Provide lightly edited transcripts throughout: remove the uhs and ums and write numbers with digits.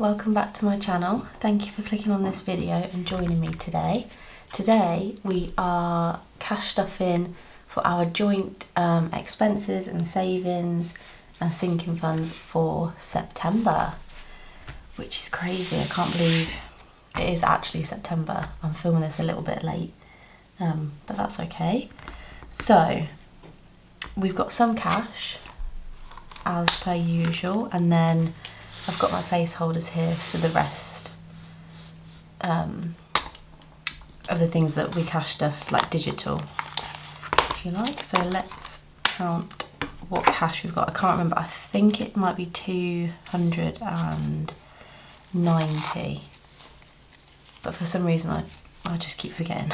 welcome back to my channel. Thank you for clicking on this video and joining me today. Today we are cash stuffing for our joint expenses and savings and sinking funds for September, which is crazy. I can't believe it is actually September. I'm filming this a little bit late, but that's okay. So we've got some cash as per usual, and then I've got my placeholders here for the rest of the things that we cash stuff, like digital, if you like. So let's count what cash we've got. I can't remember. I think it might be 290, but for some reason I just keep forgetting.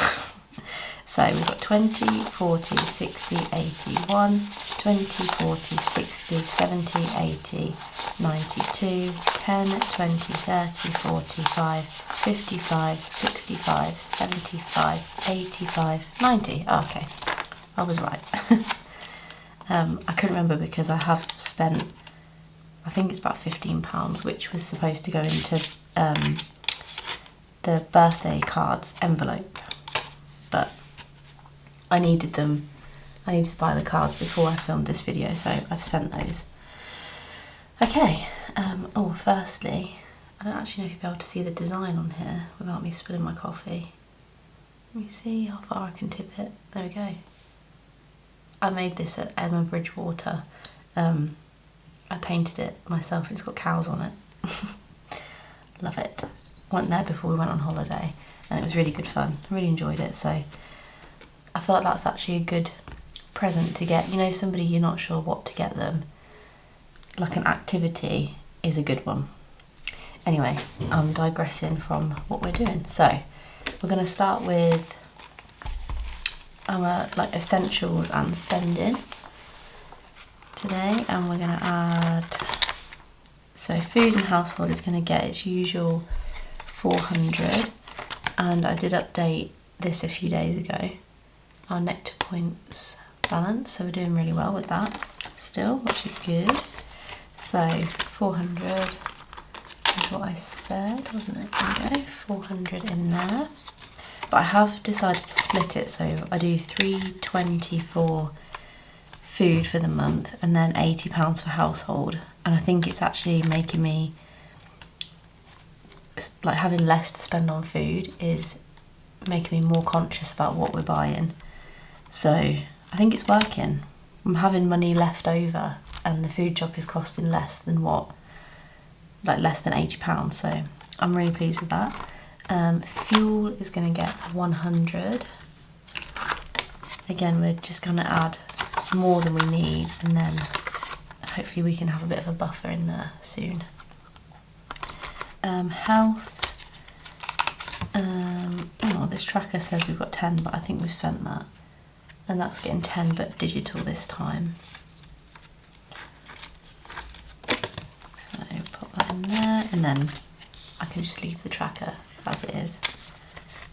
So we've got 20, 40, 60, 80, 1, 20, 40, 60, 70, 80, 92, 10, 20, 30, 45, 55, 65, 75, 85, 90. Oh, okay, I was right. I couldn't remember because I have spent, I think it's about £15, which was supposed to go into the birthday cards envelope, but I needed them. I needed to buy the cards before I filmed this video, so I've spent those. Okay, firstly, I don't actually know if you'll be able to see the design on here without me spilling my coffee. Let me see how far I can tip it. There we go. I made this at Emma Bridgewater. I painted it myself. It's got cows on it. Love it. Went there before we went on holiday and it was really good fun. I really enjoyed it, so I feel like that's actually a good present to get. You know, somebody you're not sure what to get them, like an activity is a good one. Anyway, I'm digressing from what we're doing. So we're going to start with our like essentials and spending today, and we're going to add, so food and household is going to get its usual 400, and I did update this a few days ago, our neck to points balance, so we're doing really well with that still, which is good. So 400 is what I said, wasn't it? There we go, 400 in there. But I have decided to split it, so I do 320 for food for the month and then £80 for household, and I think it's actually making me, like, having less to spend on food is making me more conscious about what we're buying. So I think it's working. I'm having money left over and the food shop is costing less than what, like less than £80, so I'm really pleased with that. Fuel is going to get 100. Again, we're just going to add more than we need, and then hopefully we can have a bit of a buffer in there soon. Health, this tracker says we've got 10, but I think we've spent that, and that's getting 10 but digital this time. So put that in there, and then I can just leave the tracker as it is.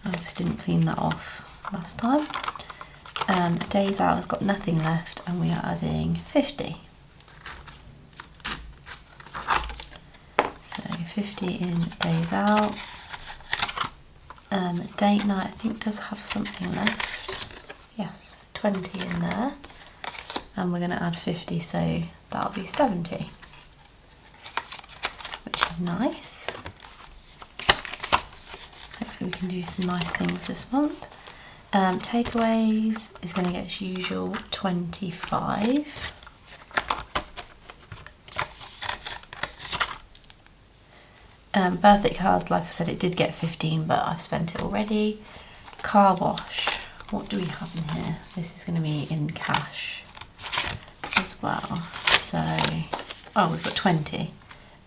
I just didn't clean that off last time. Days out has got nothing left, and we are adding 50. So 50 in days out. Date night I think does have something left. Yes, 20 in there, and we're going to add 50, so that'll be 70, which is nice. Hopefully we can do some nice things this month. Takeaways is going to get its usual 25. Birthday cards, like I said, it did get 15, but I've spent it already. Car wash, what do we have in here? This is going to be in cash as well. So, oh, we've got 20, and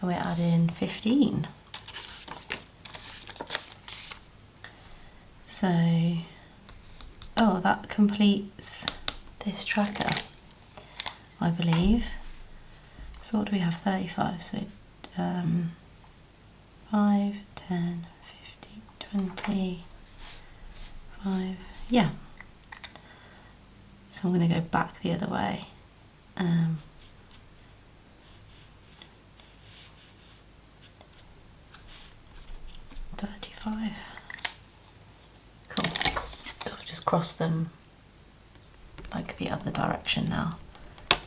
we're adding 15. So, oh, that completes this tracker, I believe. So what do we have? 35, so 5, 10, 15, 20, 5, yeah. So I'm going to go back the other way. 5, 5. Cool. So I've just crossed them like the other direction now. So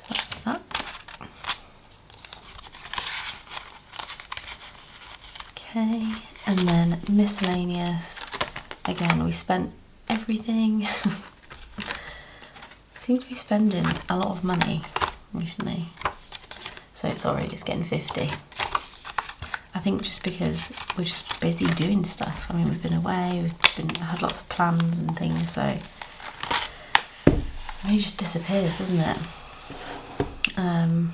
that's that. Okay, and then miscellaneous. Again, we spent everything. Seem to be spending a lot of money recently. So sorry, it's getting 50. I think just because we're just busy doing stuff. I mean, we've been away, had lots of plans and things, so it just disappears, doesn't it? And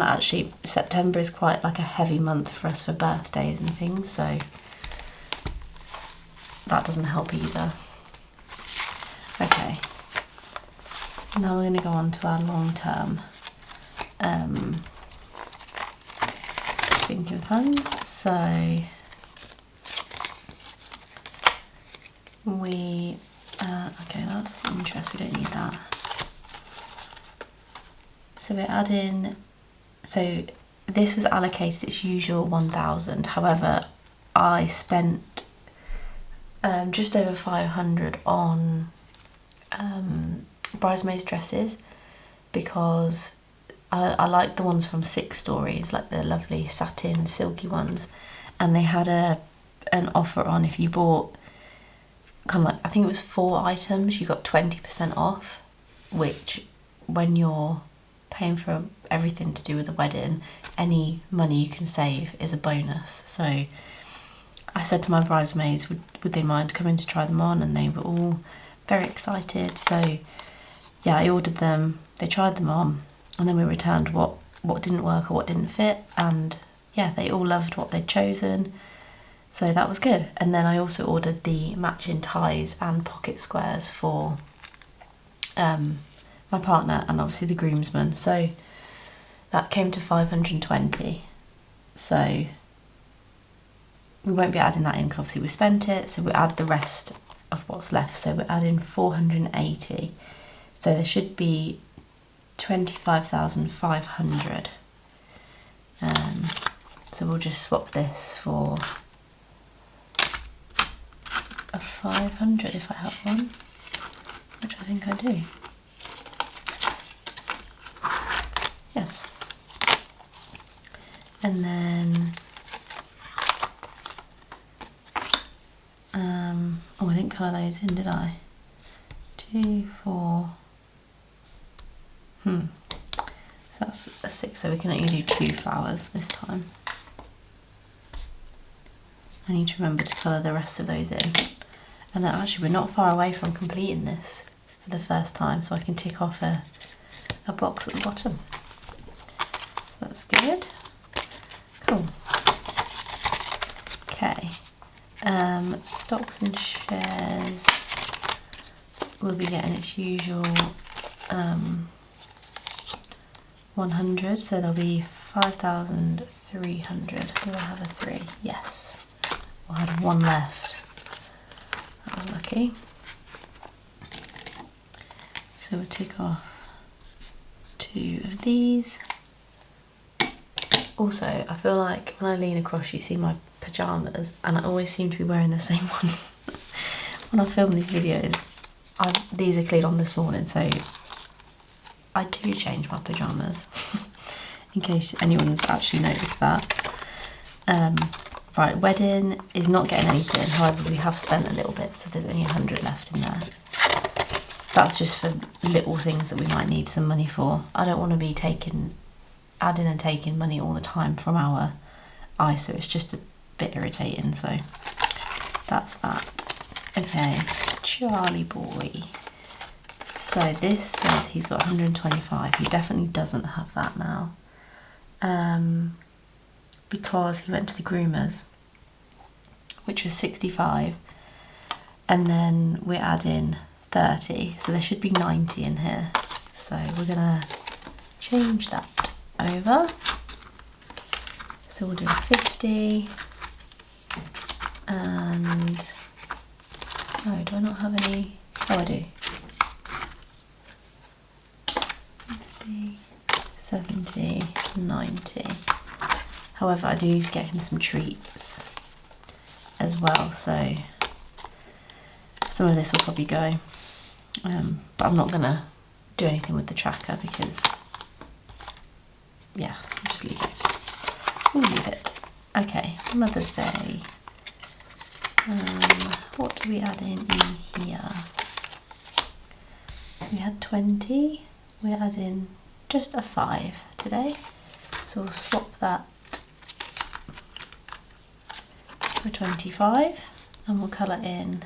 actually September is quite like a heavy month for us for birthdays and things, so that doesn't help either. Okay, now we're going to go on to our long-term sinking funds. So we okay, that's interest, we don't need that. So we're adding, so this was allocated its usual 1,000, however I spent just over 500 on bridesmaids dresses because I like the ones from 6 Stories, like the lovely satin silky ones, and they had an offer on if you bought kind of like, I think it was 4 items, you got 20% off, which when you're paying for everything to do with the wedding, any money you can save is a bonus. So I said to my bridesmaids, would they mind coming to try them on, and they were all very excited. So yeah, I ordered them, they tried them on, and then we returned what didn't work or what didn't fit, and yeah, they all loved what they'd chosen, so that was good. And then I also ordered the matching ties and pocket squares for my partner and obviously the groomsmen, so that came to 520. So we won't be adding that in because obviously we spent it, so we'll add the rest of what's left. So we're adding 480, so there should be 25,500. So we'll just swap this for a 500 if I have one, which I think I do. Yes. And then oh, I didn't colour those in, did I? 2, 4. So that's a 6, so we can only do 2 flowers this time. I need to remember to colour the rest of those in. And then actually we're not far away from completing this for the first time, so I can tick off a box at the bottom. So that's good. Cool. Okay. Stocks and shares will be getting its usual 100, so there'll be 5,300. Do I have a 3? Yes. I had 1 left. That was lucky. So we'll tick off 2 of these. Also, I feel like when I lean across you see my pyjamas, and I always seem to be wearing the same ones. When I film these videos, these are cleared on this morning, so I do change my pyjamas in case anyone's actually noticed that. Right, wedding is not getting anything, however we have spent a little bit, so there's only 100 left in there. That's just for little things that we might need some money for. I don't want to be adding and taking money all the time from our ISA, it's just a bit irritating, so that's that. Okay, Charlie boy. So this says he's got 125. He definitely doesn't have that now. Because he went to the groomers, which was 65. And then we're adding 30. So there should be 90 in here. So we're gonna change that over. So we'll do 50. And oh, do I not have any? Oh, I do. 50, 70, 90. However, I do get him some treats. as well, so some of this will probably go, but I'm not gonna do anything with the tracker because, yeah, I'll just leave it. We'll leave it. Okay, Mother's Day. What do we add in here? We had 20, we're adding just a 5 today, so we'll swap that for 25 and we'll colour in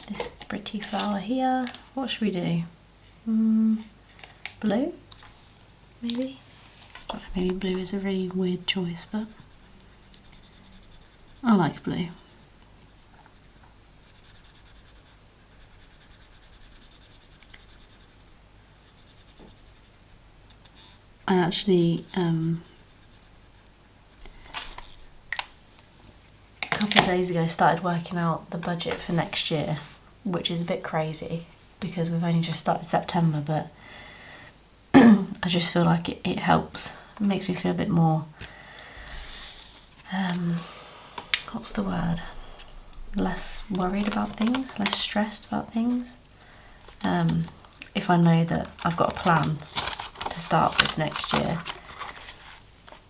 this pretty flower here. What should we do? Blue? Maybe? Maybe blue is a really weird choice, but I like blue. I actually, a couple of days ago started working out the budget for next year, which is a bit crazy because we've only just started September, but I just feel like it helps. It makes me feel a bit more, what's the word? Less worried about things, less stressed about things. If I know that I've got a plan to start with next year,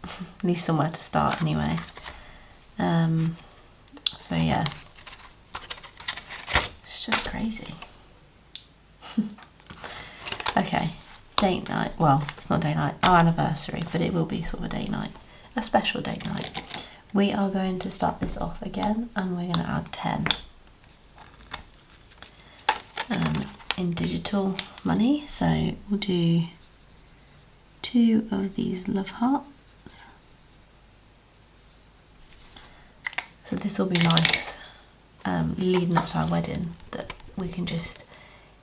at least somewhere to start anyway. So yeah, it's just crazy. Okay, date night. Well, it's not date night, our anniversary, but it will be sort of a date night, a special date night. We are going to start this off again and we're going to add 10 in digital money. So we'll do 2 of these love hearts. So this will be nice leading up to our wedding, that we can just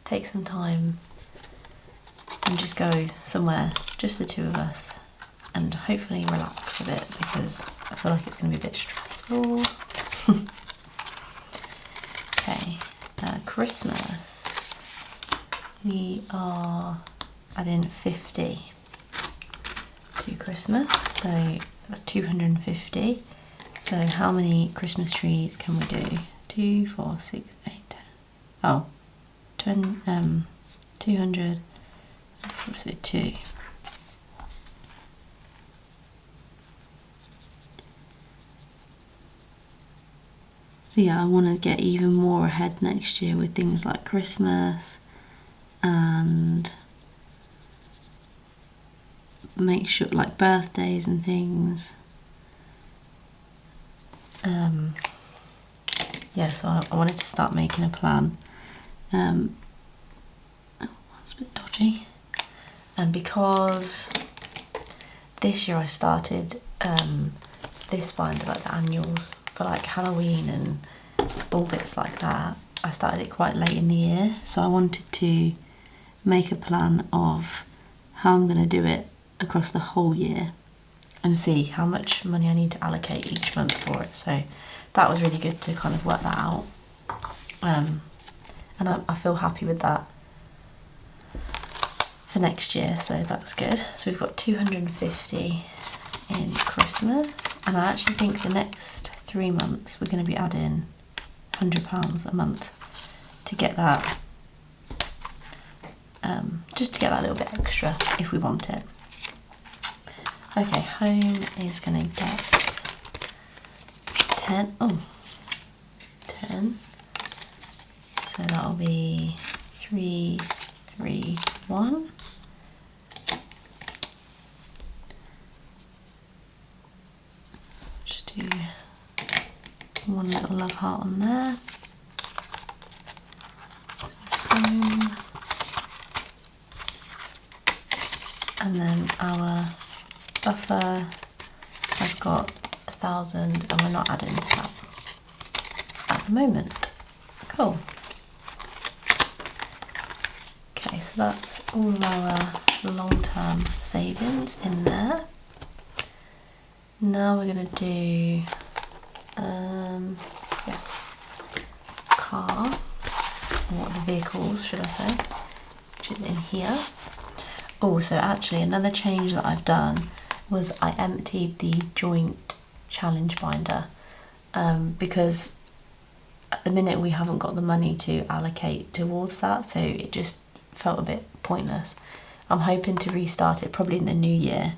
take some time and just go somewhere, just the 2 of us, and hopefully relax a bit because I feel like it's going to be a bit stressful. Okay, Christmas. We are adding 50 to Christmas, so that's 250. So how many Christmas trees can we do? 2, 4, 6, 8, 10. Oh, 200. So 2. So yeah, I want to get even more ahead next year with things like Christmas and make sure, like birthdays and things. Yeah, so I wanted to start making a plan. Oh, that's a bit dodgy. And because this year I started this binder, like the annuals, for like Halloween and all bits like that, I started it quite late in the year, so I wanted to make a plan of how I'm going to do it across the whole year and see how much money I need to allocate each month for it. So that was really good to kind of work that out, and I feel happy with that for next year, so that's good. So we've got 250 in Christmas, and I actually think the next 3 months we're going to be adding £100 a month to get that, just to get that little bit extra if we want it. Okay, home is going to get 10. Oh, 10. So that'll be 3, 3, 1. Just do one little love heart on there. Home. And then our buffer has got 1,000 and we're not adding to that at the moment. Cool. Okay, so that's all of our long-term savings in there. Now we're going to do, yes, car, or the vehicles should I say, which is in here. Oh, so actually another change that I've done was I emptied the joint challenge binder because at the minute we haven't got the money to allocate towards that, so it just felt a bit pointless. I'm hoping to restart it probably in the new year.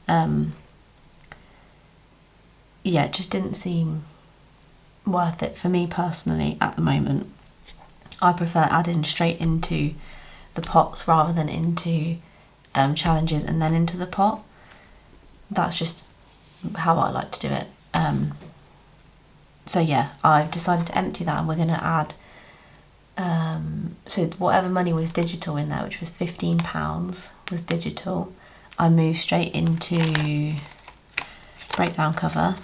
Yeah, it just didn't seem worth it for me personally at the moment. I prefer adding straight into the pots rather than into challenges and then into the pot. That's just how I like to do it. So yeah, I've decided to empty that, and we're going to add so whatever money was digital in there, which was £15 was digital, I moved straight into breakdown cover,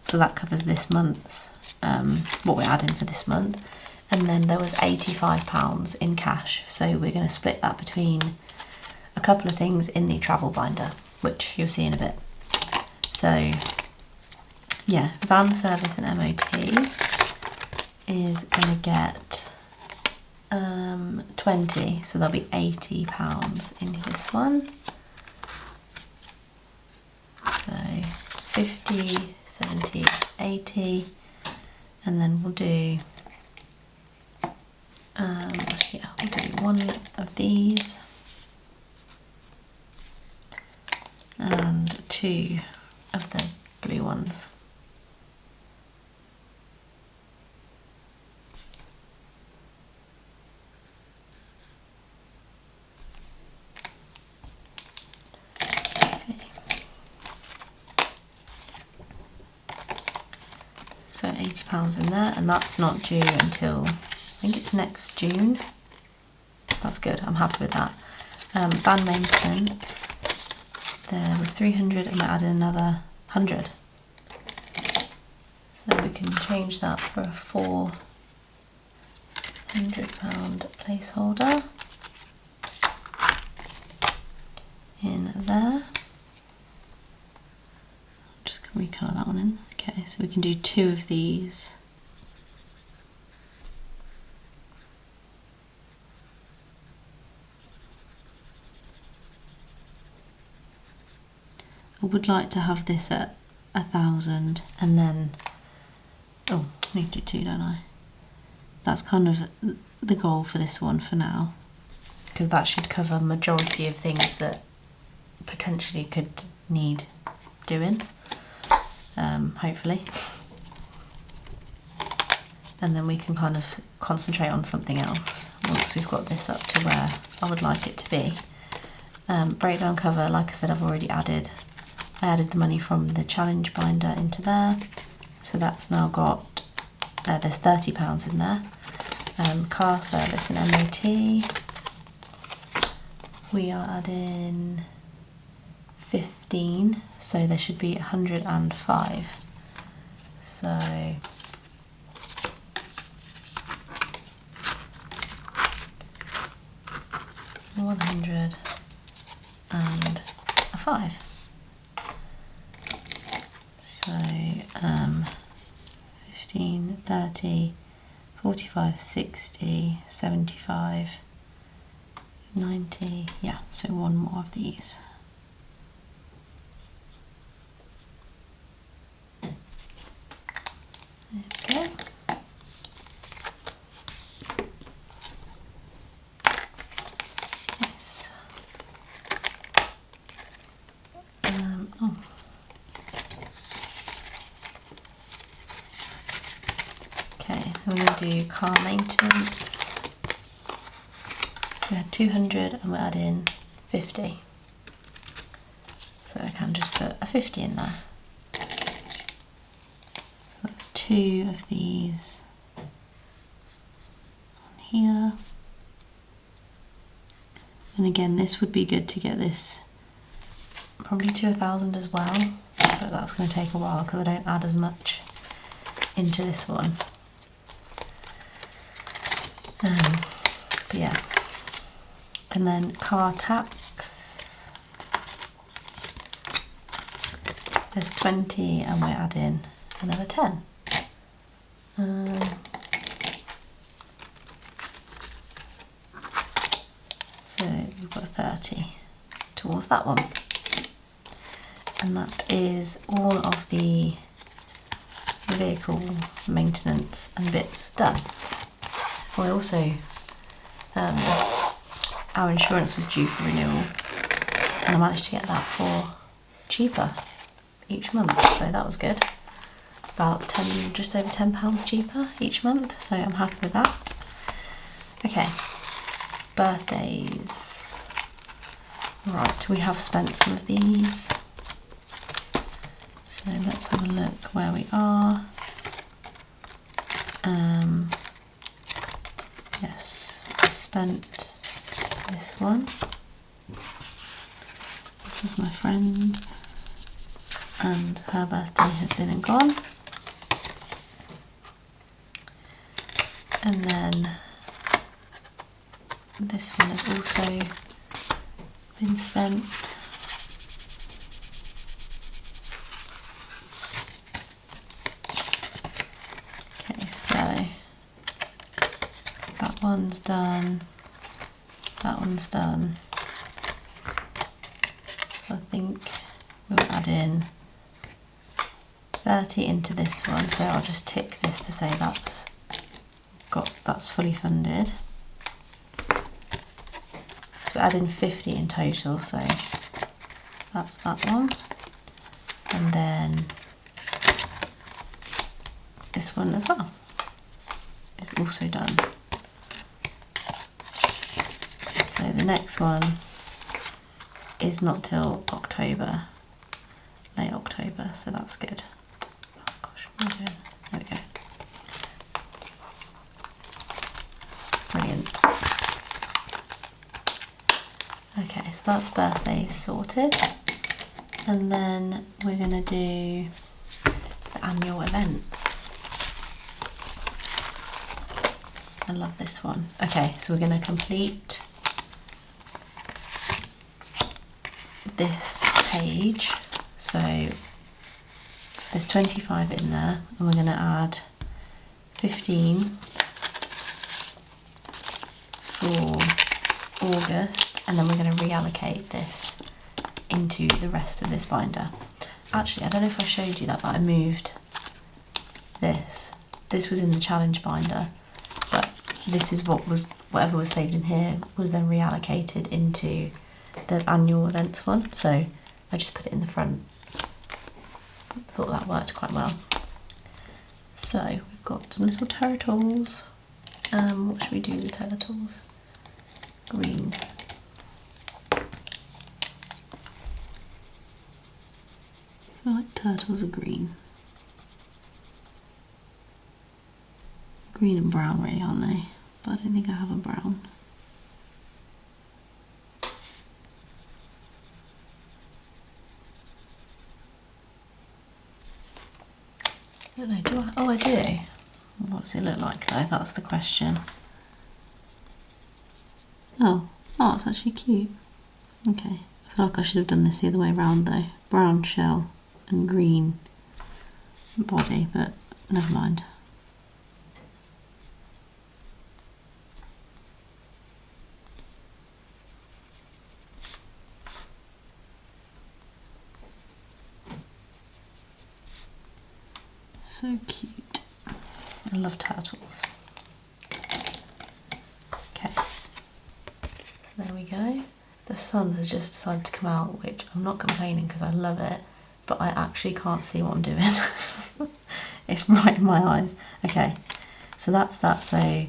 so that covers this month's what we're adding for this month. And then there was £85 in cash, so we're going to split that between a couple of things in the travel binder, which you'll see in a bit. So yeah, van service and MOT is going to get 20, so there'll be £80 in this one. So 50, 70, 80, and then we'll do yeah, we'll do one of these and two of the blue ones. So £80 in there, and that's not due until, I think it's next June. So that's good, I'm happy with that. Van maintenance, there was 300 and we're adding another 100. So we can change that for a £400 placeholder in there. Just can recolour that one in. Okay, so we can do two of these. I would like to have this at 1,000, and then, oh, I need to do two, don't I? That's kind of the goal for this one for now, because that should cover a majority of things that potentially could need doing, hopefully. And then we can kind of concentrate on something else once we've got this up to where I would like it to be. Breakdown cover, like I said, I've already added. I added the money from the challenge binder into there, so that's now got, there's £30 in there. Car service and MOT, we are adding 15, so there should be 105. So 105. So 15, 30, 45, 60, 75, 90, yeah, so one more of these. There we go. Nice. Oh. Okay, we're going to do car maintenance. So we had 200 and we're adding 50. So I can just put a 50 in there. So that's two of these on here. And again, this would be good to get this probably to 1,000 as well, but that's going to take a while because I don't add as much into this one. But yeah, and then car tax, there's 20 and we're adding another 10. So we've got 30 towards that one. And that is all of the vehicle maintenance and bits done. I also, our insurance was due for renewal, and I managed to get that for cheaper each month, so that was good. About just over £10 cheaper each month, so I'm happy with that. Okay, birthdays. Right, we have spent some of these. So let's have a look where we are. Yes, I spent this one. This was my friend, and her birthday has been and gone. And then this one has also been spent. Okay, so that one's done, that one's done. I think we'll add in 30 into this one, so I'll just tick this to say that's fully funded. So we'll add in 50 in total, so that's that one. And then this one as well is also done. So the next one is not till October, late October, so that's good. Oh gosh, what am I doing? There we go. Brilliant. Okay, so that's birthdays sorted. And then we're going to do the annual events. I love this one. Okay, so we're going to complete this page. So there's 25 in there, and we're going to add 15 for August, and then we're going to reallocate this into the rest of this binder. Actually, I don't know if I showed you that, but I moved this. This was in the challenge binder, but this is whatever was saved in here was then reallocated into the annual events one. So I just put it in the front. Thought that worked quite well. So we've got some little turtles. What should we do with the turtles? Green. I feel like turtles are green. Green and brown really, aren't they? But I don't think I have a brown. I don't know, do I? Oh, I do. What does it look like though? That's the question. Oh, it's actually cute. Okay, I feel like I should have done this the other way around though. Brown shell and green body, but never mind. So cute. I love turtles. Okay, there we go. The sun has just decided to come out, which I'm not complaining because I love it, but I actually can't see what I'm doing. It's right in my eyes. Okay, so that's that. So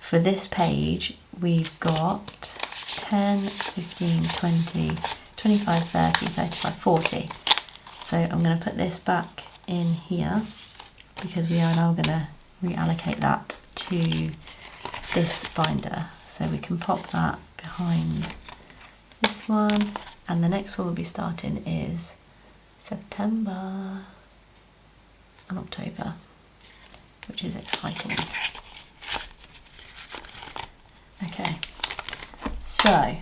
for this page, we've got 10, 15, 20, 25, 30, 35, 40. So I'm going to put this back in here because we are now going to reallocate that to this binder. So we can pop that behind this one, and the next one we'll be starting is September and October, which is exciting. Okay, so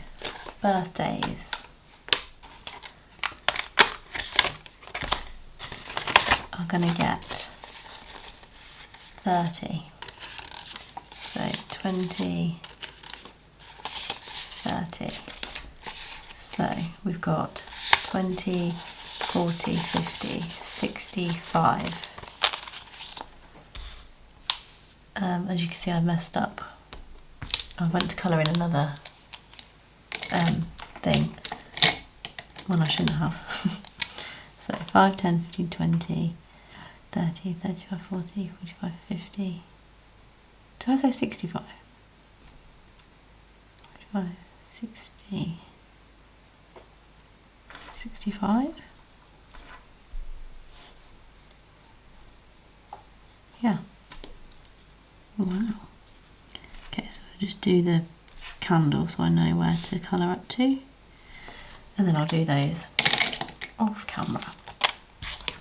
birthdays. Are going to get 30. So 20, 30. So we've got 20, 40, 50, 65. as you can see, I messed up. I went to colour in another thing when I shouldn't have. So 5, 10, 15, 20, 30, 35, 40, 45, 50. Did I say 65? 45, 60, 65? Yeah. Wow. Okay, so I'll just do the candle so I know where to colour up to. And then I'll do those off camera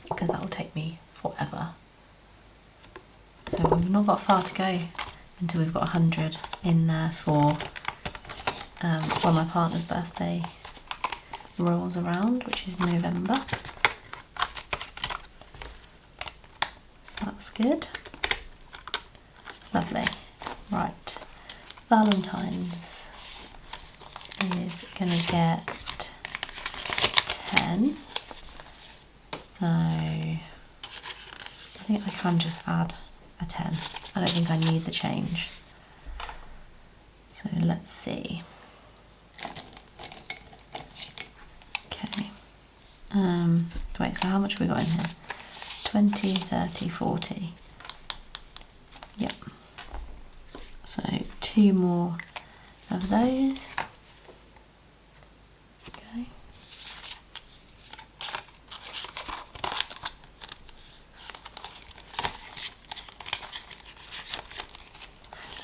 because that will take me forever. So we've not got far to go until we've got 100 in there for when my partner's birthday rolls around, which is November. So that's good. Lovely. Right. Valentine's is going to get 10. So I think I can just add a 10. I don't think I need the change. So let's see. Okay. Wait, so how much have we got in here? 20, 30, 40. Yep. So 2 more of those. Okay.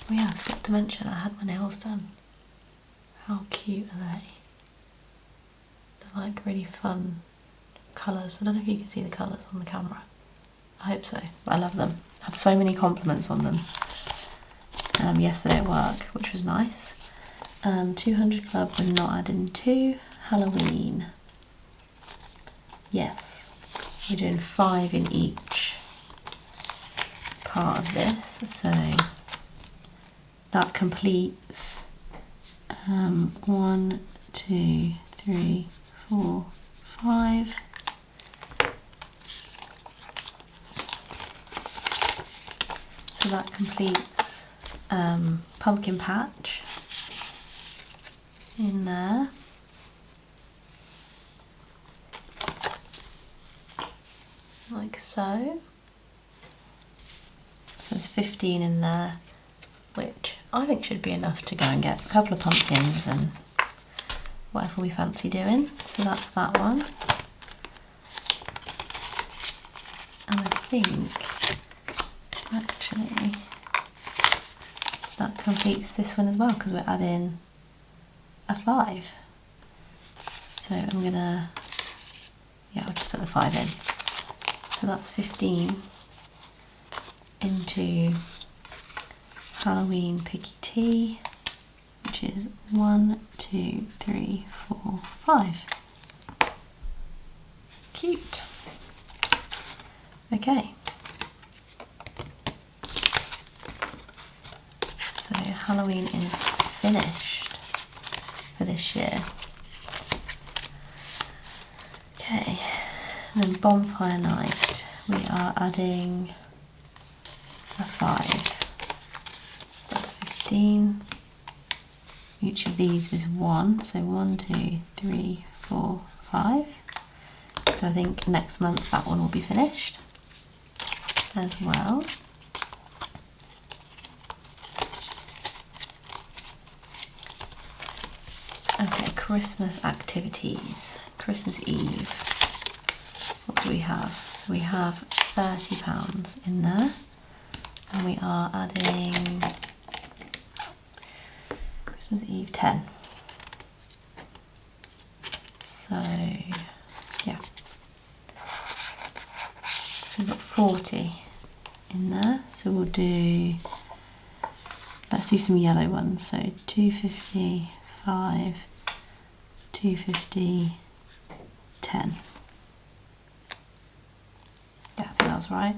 Oh yeah, I forgot to mention I had my nails done. How cute are they? They're like really fun colours. I don't know if you can see the colours on the camera. I hope so, but I love them. I had so many compliments on them yesterday at work, which was nice. 200 Club, we're not adding 2. Halloween. Yes, we're doing 5 in each part of this, so that completes 1, 2, 3, 4, 5. So that completes pumpkin patch in there. Like so. So there's 15 in there, which I think should be enough to go and get a couple of pumpkins and whatever we fancy doing. So that's that one. And I think actually that completes this one as well because we're adding a 5. So I'm gonna, yeah, I'll just put the 5 in. So that's 15 into Halloween Picky Tea, which is 1, 2, 3, 4, 5. Cute. Okay. So Halloween is finished for this year. Okay, and then bonfire night, we are adding a 5. So that's 15. Each of these is 1, so 1, 2, 3, 4, 5. So I think next month that one will be finished as well. Okay, Christmas activities. Christmas Eve. What do we have? So we have £30 in there, and we are adding Christmas Eve 10. So yeah, so we've got 40 in there. So we'll do, let's do some yellow ones. So 250, 5, 250, 10. Yeah, I think that was right.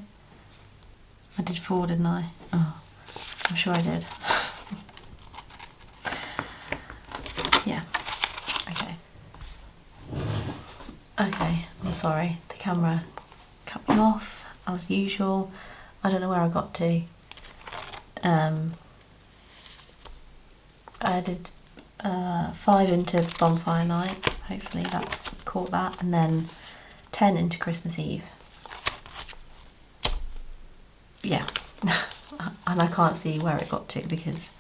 I did 4, didn't I? Oh, I'm sure I did. Yeah, okay. Okay, I'm sorry, the camera cut me off as usual. I don't know where I got to. I added 5 into bonfire night, hopefully that caught that, and then 10 into Christmas Eve. Yeah, and I can't see where it got to because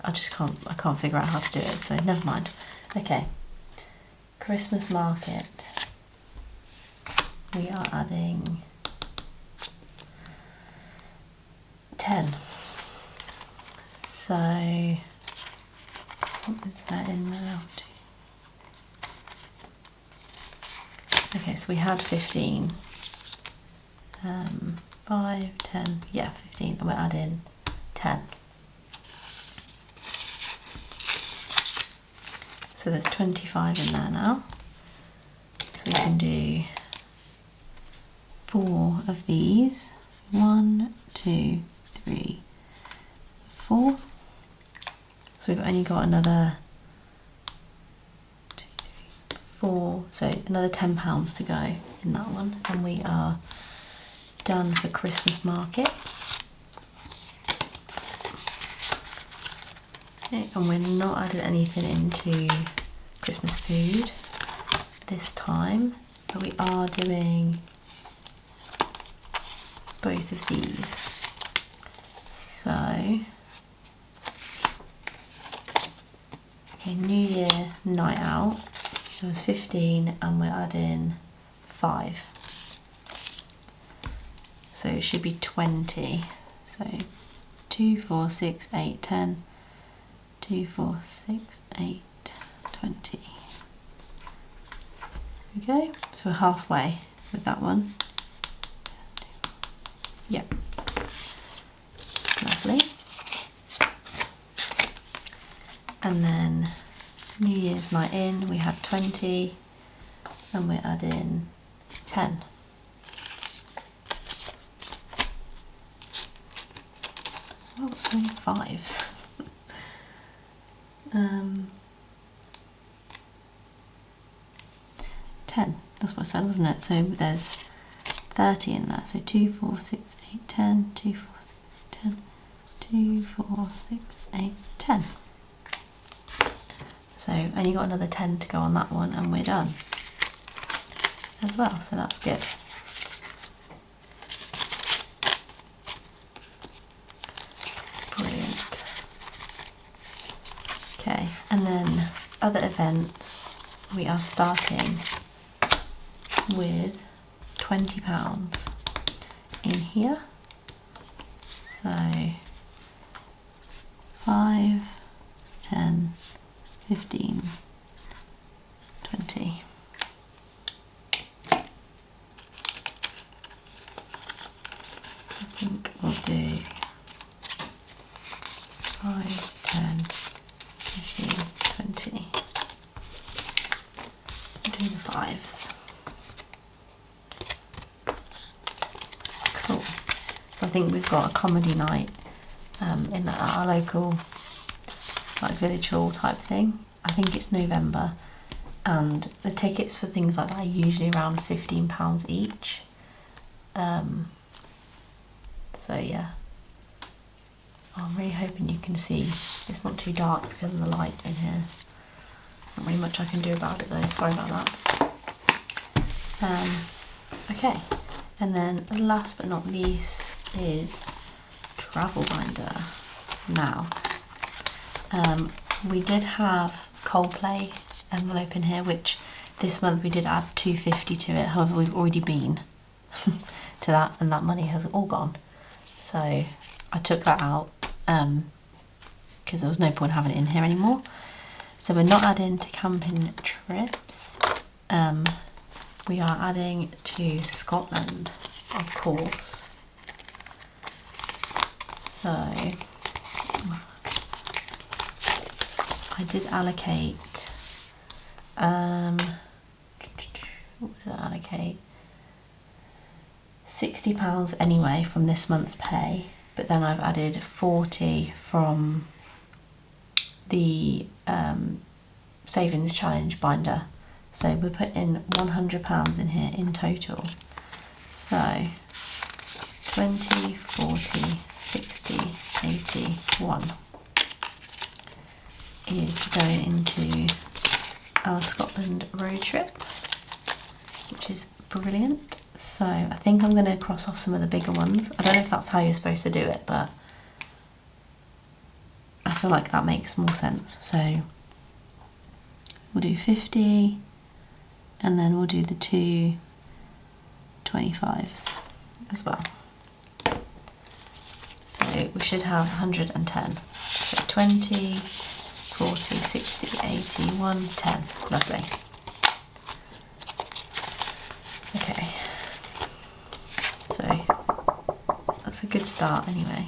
I can't figure out how to do it, so never mind. Okay, Christmas market. We are adding 10. So what is that in now? Okay, so we had 15. 5, 10, yeah, 15, and we're adding 10. So there's 25 in there now. So we can do 4 of these. So 1, 2, 3, 4. So we've only got another 2, 3, 4, so another £10 to go in that one, and we are done for Christmas markets. Okay, and we're not adding anything into Christmas food this time, but we are doing both of these. So, okay, New Year night out, there was 15 and we're adding 5. So it should be 20. So 2, 4, 6, 8, 10. 2, 4, 6, 8, 20. Okay, so we're halfway with that one. Yep. Lovely. And then New Year's night in, we had 20 and we're adding 10. Oh, so many 5s. 10, that's what I said, wasn't it? So there's 30 in there. So 2, 4, 6, 8, 10, 2, 4, 6, 10, 2, 4, 6, 8, 10. So only got another 10 to go on that one and we're done as well, so that's good. Brilliant. Okay, and then other events, we are starting with £20 in here. So 5, 10, 15, 20. I think we'll do 5, 10, 15, 20. We'll do the 5s. Cool. So I think we've got a comedy night in our local like village hall type thing. I think it's November, and the tickets for things like that are usually around £15 each. So yeah, I'm really hoping you can see. It's not too dark because of the light in here. Not really much I can do about it though, sorry about that. Okay, and then last but not least is travel binder. Now, we did have Coldplay envelope in here, which this month we did add £2.50 to it. However, we've already been to that, and that money has all gone. So I took that out because there was no point having it in here anymore. So we're not adding to camping trips. We are adding to Scotland, of course. So I did allocate, what did I allocate? £60 anyway from this month's pay, but then I've added 40 from the savings challenge binder. So we're putting £100 in here in total. So 20, 40, 60, 81 is going into our Scotland road trip, which is brilliant. So I think I'm going to cross off some of the bigger ones. I don't know if that's how you're supposed to do it, but I feel like that makes more sense. So we'll do 50 and then we'll do the 2 25s as well. So we should have 110. So 20, 40, 60, 80, 1, 10. Lovely. Okay. So that's a good start anyway.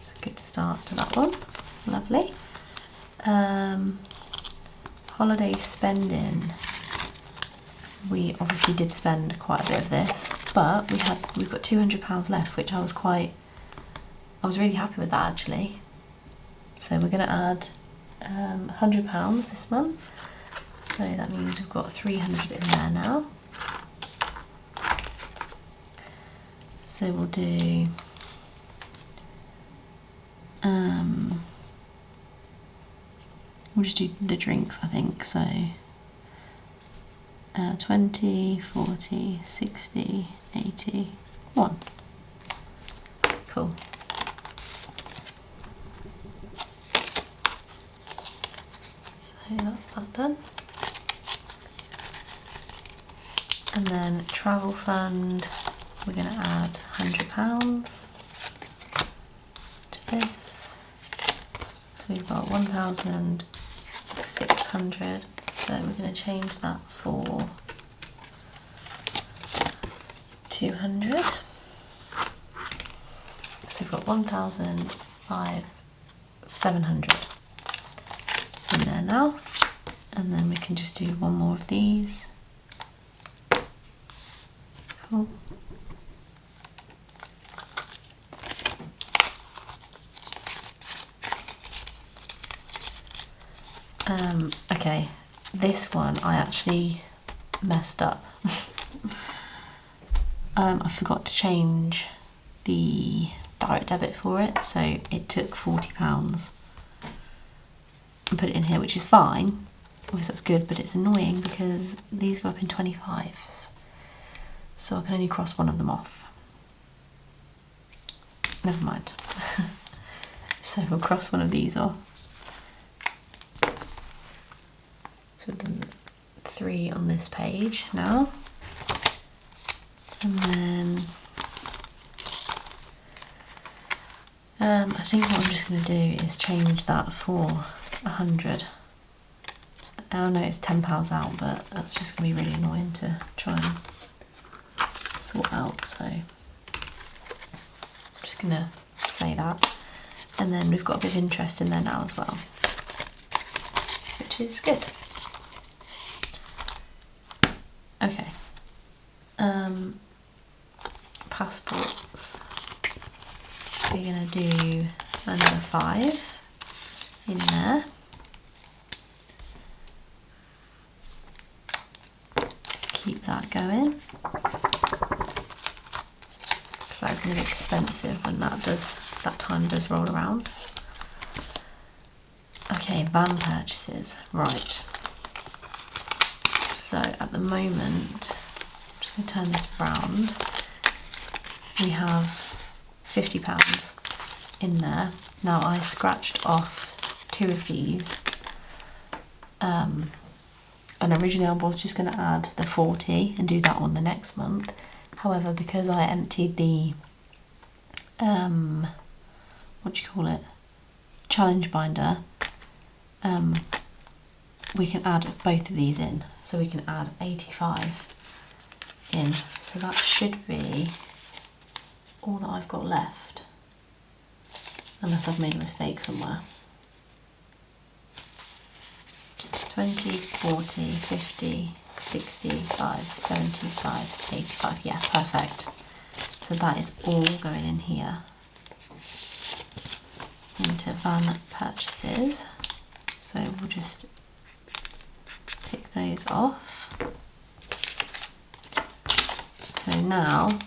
It's a good start to that one. Lovely. Holiday spending. We obviously did spend quite a bit of this, but we've got £200 left, which I was really happy with that actually. So we're going to add £100 this month. So that means we've got 300 in there now. So we'll do we'll just do the drinks, I think. So 20, 40, 60, 80, 1. Cool. So that's that done. And then travel fund, we're going to add £100 to this. So we've got 1,600. So we're going to change that for 200. So we've got 1,700 in there now. And then we can just do one more of these. Cool. Okay, this one I actually messed up. I forgot to change the direct debit for it, so it took £40 and put it in here, which is fine. Obviously that's good, but it's annoying because these go up in 25s, so I can only cross one of them off. Never mind. So we'll cross one of these off. So we've done 3 on this page now. And then I think what I'm just going to do is change that for 100. I know it's £10 out, but that's just going to be really annoying to try and sort out. So I'm just going to say that. And then we've got a bit of interest in there now as well, which is good. Okay. Passports. We're going to do another 5 in there. Keep that going. That's going to be expensive when that time does roll around. Okay, van purchases. Right. So at the moment, I'm just going to turn this round. We have £50 in there. Now I scratched off 2 of these, and originally I was just going to add the 40 and do that one the next month. However, because I emptied the challenge binder, we can add both of these in, so we can add 85 in. So that should be all that I've got left, unless I've made a mistake somewhere. 20, 40, 50, 65, 75, 85. Yeah, perfect. So that is all going in here into van purchases. So we'll just tick those off. So now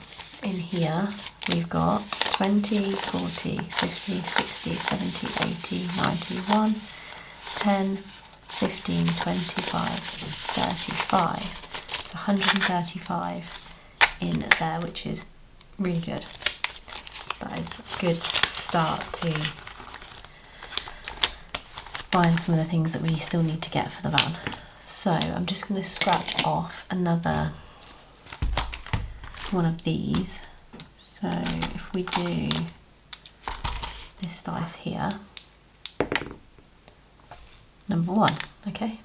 in here we've got 20, 40, 50, 60, 70, 80, 91, 10, 15, 25, 35. It's 135 in there, which is really good. That is a good start to buying some of the things that we still need to get for the van. So I'm just going to scratch off another one of these. So if we do this dice here, number 1, okay?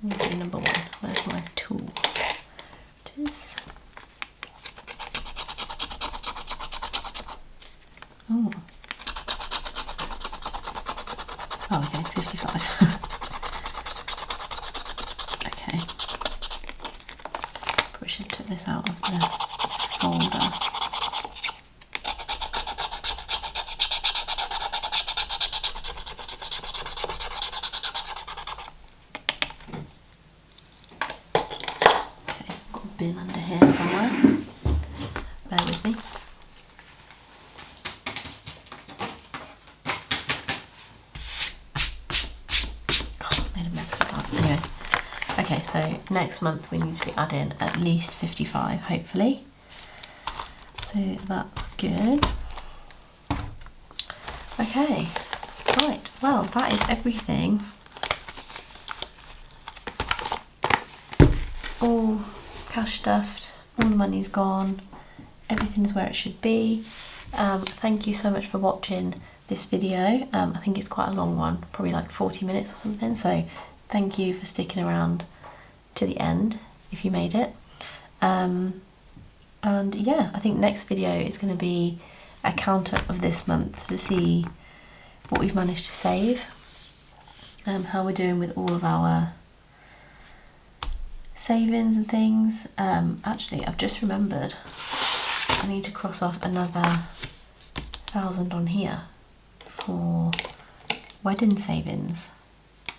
We'll do number 1. Where's my tool? It is. Oh. Oh, okay, 55. Okay. Probably should have took this out of the folder. Okay, got a bin under here somewhere. Bear with me. Anyway, okay, so next month we need to be adding at least 55, hopefully. So that's good. Okay, right, well, that is everything. All cash stuffed, all the money's gone, everything's where it should be. Thank you so much for watching this video. I think it's quite a long one, probably like 40 minutes or something, so thank you for sticking around to the end if you made it. And yeah, I think next video is going to be a count up of this month to see what we've managed to save, how we're doing with all of our savings and things. Actually, I've just remembered I need to cross off another 1,000 on here for wedding savings.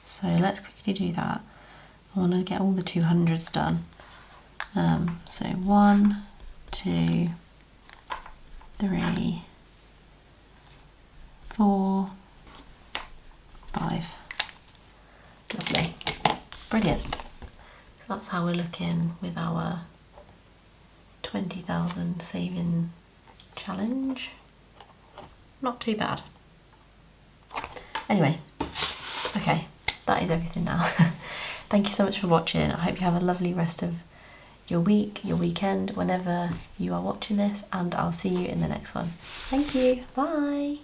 So let's quickly do that. I want to get all the 200s done. So 1, 2, 3, 4, 5. Lovely. Brilliant. So that's how we're looking with our 20,000 saving challenge. Not too bad. Anyway, okay, that is everything now. Thank you so much for watching. I hope you have a lovely rest of your week, your weekend, whenever you are watching this, and I'll see you in the next one. Thank you. Bye.